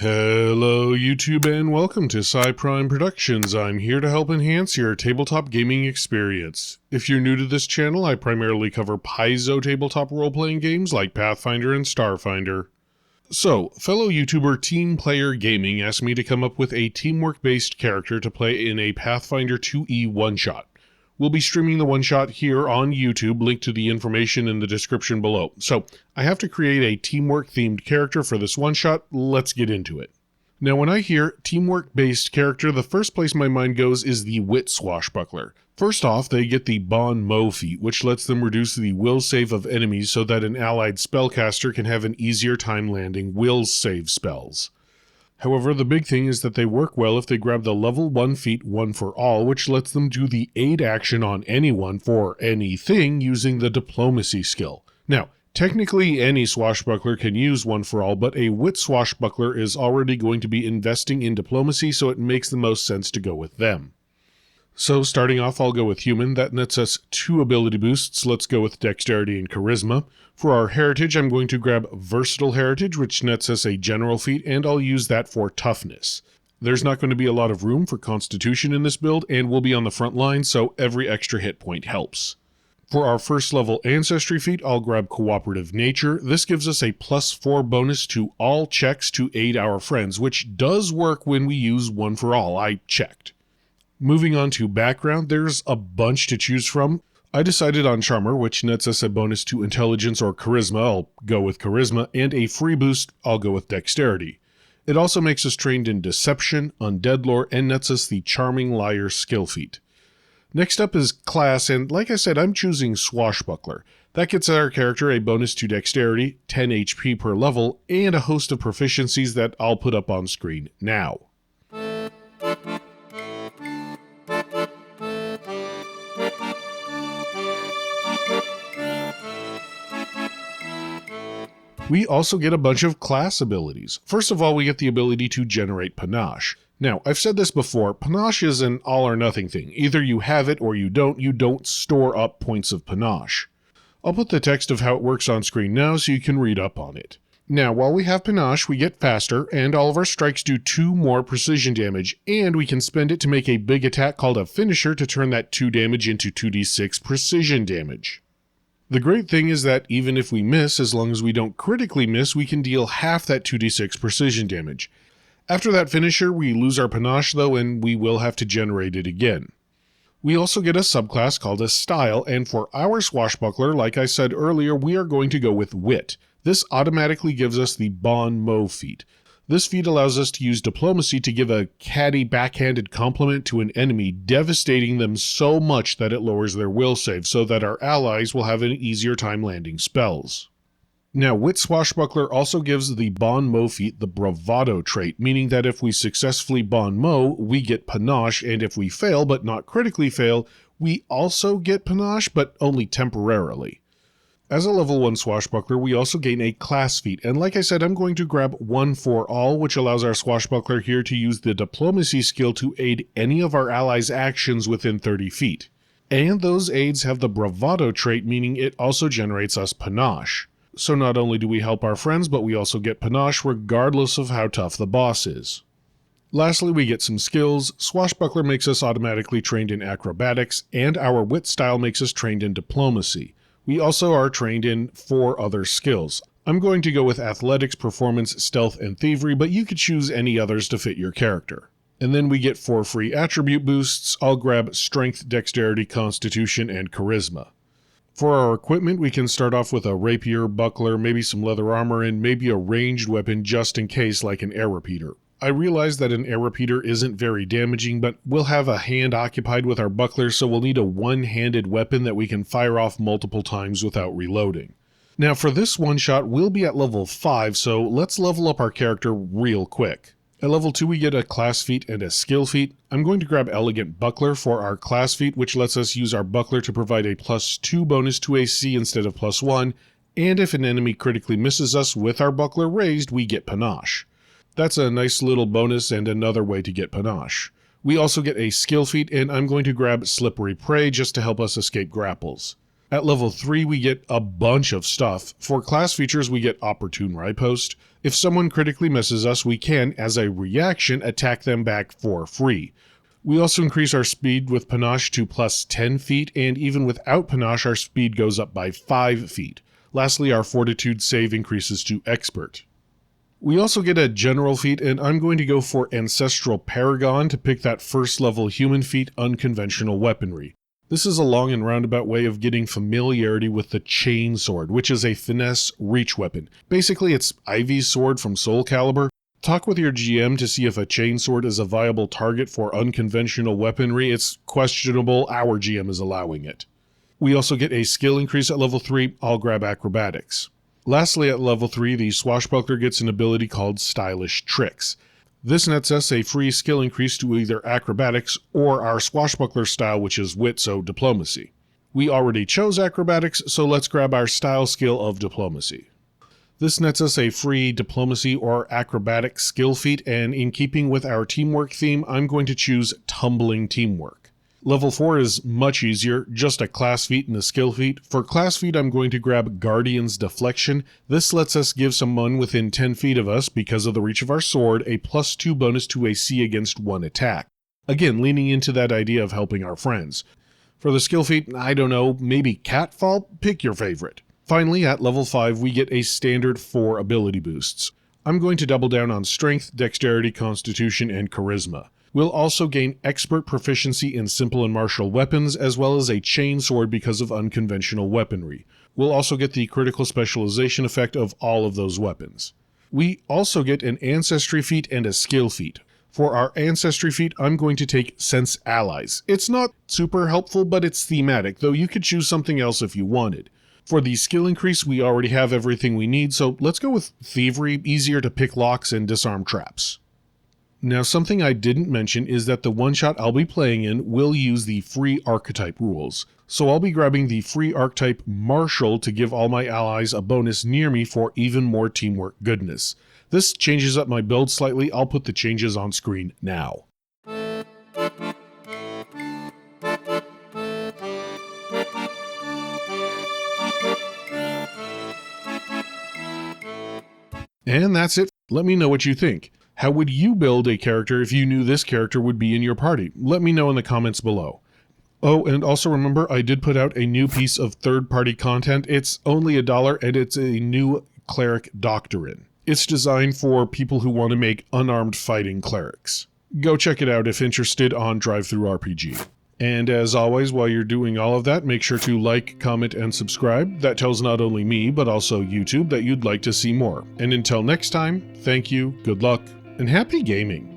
Hello YouTube and welcome to Prime Productions. I'm here to help enhance your tabletop gaming experience. If you're new to this channel, I primarily cover Paizo tabletop role-playing games like Pathfinder and Starfinder. So, fellow YouTuber Team Player Gaming asked me to come up with a teamwork-based character to play in a Pathfinder 2e one-shot. We'll be streaming the one-shot here on YouTube, linked to the information in the description below. So, I have to create a teamwork-themed character for this one-shot. Let's get into it. Now, when I hear teamwork-based character, the first place my mind goes is the Wit Swashbuckler. First off, they get the Bon Mo feat, which lets them reduce the will save of enemies so that an allied spellcaster can have an easier time landing will save spells. However, the big thing is that they work well if they grab the level 1 feat One for All, which lets them do the aid action on anyone for anything using the diplomacy skill. Now, technically any swashbuckler can use One for All, but a wit swashbuckler is already going to be investing in diplomacy, so it makes the most sense to go with them. So starting off, I'll go with human. That nets us 2 ability boosts. Let's go with dexterity and charisma. For our heritage, I'm going to grab versatile heritage, which nets us a general feat, and I'll use that for toughness. There's not going to be a lot of room for constitution in this build, and we'll be on the front line, so every extra hit point helps. For our first level ancestry feat, I'll grab cooperative nature. This gives us a +4 bonus to all checks to aid our friends, which does work when we use One for All. I checked. Moving on to background, there's a bunch to choose from. I decided on Charmer, which nets us a bonus to intelligence or charisma. I'll go with charisma, and a free boost. I'll go with dexterity. It also makes us trained in deception, undead lore, and nets us the charming liar skill feat. Next up is class, and like I said, I'm choosing Swashbuckler. That gets our character a bonus to dexterity, 10 HP per level, and a host of proficiencies that I'll put up on screen now. We also get a bunch of class abilities. First of all, we get the ability to generate panache. Now, I've said this before, panache is an all or nothing thing. Either you have it or you don't store up points of panache. I'll put the text of how it works on screen now so you can read up on it. Now, while we have panache, we get faster, and all of our strikes do 2 more precision damage, and we can spend it to make a big attack called a finisher to turn that 2 damage into 2d6 precision damage. The great thing is that even if we miss, as long as we don't critically miss, we can deal half that 2d6 precision damage. After that finisher, we lose our panache though, and we will have to generate it again. We also get a subclass called a style, and for our swashbuckler, like I said earlier, we are going to go with wit. This automatically gives us the Bon Mo feat. This feat allows us to use diplomacy to give a catty backhanded compliment to an enemy, devastating them so much that it lowers their will save, so that our allies will have an easier time landing spells. Now, Wit Swashbuckler also gives the Bon Mo feat the Bravado trait, meaning that if we successfully Bon Mo, we get panache, and if we fail but not critically fail, we also get panache, but only temporarily. As a level 1 swashbuckler, we also gain a class feat, and like I said, I'm going to grab One for All, which allows our swashbuckler here to use the diplomacy skill to aid any of our allies' actions within 30 feet. And those aids have the bravado trait, meaning it also generates us panache. So not only do we help our friends, but we also get panache regardless of how tough the boss is. Lastly, we get some skills. Swashbuckler makes us automatically trained in acrobatics, and our wit style makes us trained in diplomacy. We also are trained in 4 other skills. I'm going to go with athletics, performance, stealth, and thievery, but you could choose any others to fit your character. And then we get 4 free attribute boosts. I'll grab strength, dexterity, constitution, and charisma. For our equipment, we can start off with a rapier, buckler, maybe some leather armor, and maybe a ranged weapon just in case, like an air repeater. I realize that an air repeater isn't very damaging, but we'll have a hand occupied with our buckler, so we'll need a one-handed weapon that we can fire off multiple times without reloading. Now for this one-shot, we'll be at level 5, so let's level up our character real quick. At level 2 we get a class feat and a skill feat. I'm going to grab Elegant Buckler for our class feat, which lets us use our buckler to provide a +2 bonus to AC instead of +1, and if an enemy critically misses us with our buckler raised, we get panache. That's a nice little bonus and another way to get panache. We also get a skill feat, and I'm going to grab Slippery Prey just to help us escape grapples. At level 3, we get a bunch of stuff. For class features, we get Opportune Riposte. If someone critically misses us, we can, as a reaction, attack them back for free. We also increase our speed with Panache to plus 10 feet, and even without Panache, our speed goes up by 5 feet. Lastly, our Fortitude save increases to Expert. We also get a general feat, and I'm going to go for Ancestral Paragon to pick that first level human feat Unconventional Weaponry. This is a long and roundabout way of getting familiarity with the Chainsword, which is a finesse reach weapon. Basically, it's Ivy's sword from Soul Calibur. Talk with your GM to see if a Chainsword is a viable target for unconventional weaponry. It's questionable, our GM is allowing it. We also get a skill increase at level 3, I'll grab Acrobatics. Lastly, at level 3, the Swashbuckler gets an ability called Stylish Tricks. This nets us a free skill increase to either Acrobatics or our Swashbuckler style, which is Wit, so Diplomacy. We already chose Acrobatics, so let's grab our style skill of Diplomacy. This nets us a free Diplomacy or Acrobatic skill feat, and in keeping with our teamwork theme, I'm going to choose Tumbling Teamwork. Level 4 is much easier, just a class feat and a skill feat. For class feat, I'm going to grab Guardian's Deflection. This lets us give someone within 10 feet of us, because of the reach of our sword, a +2 bonus to AC against one attack. Again, leaning into that idea of helping our friends. For the skill feat, I don't know, maybe Catfall? Pick your favorite. Finally, at level 5, we get a standard 4 ability boosts. I'm going to double down on Strength, Dexterity, Constitution, and Charisma. We'll also gain expert proficiency in simple and martial weapons, as well as a chainsword because of unconventional weaponry. We'll also get the critical specialization effect of all of those weapons. We also get an ancestry feat and a skill feat. For our ancestry feat, I'm going to take Sense Allies. It's not super helpful, but it's thematic, though you could choose something else if you wanted. For the skill increase, we already have everything we need, so let's go with Thievery, easier to pick locks and disarm traps. Now, something I didn't mention is that the one-shot I'll be playing in will use the free archetype rules. So I'll be grabbing the free archetype Marshal to give all my allies a bonus near me for even more teamwork goodness. This changes up my build slightly. I'll put the changes on screen now. And that's it. Let me know what you think. How would you build a character if you knew this character would be in your party? Let me know in the comments below. Oh, and also remember, I did put out a new piece of third-party content. It's only $1, and it's a new Cleric Doctrine. It's designed for people who want to make unarmed fighting clerics. Go check it out if interested on DriveThruRPG. And as always, while you're doing all of that, make sure to like, comment, and subscribe. That tells not only me, but also YouTube that you'd like to see more. And until next time, thank you, good luck, and happy gaming!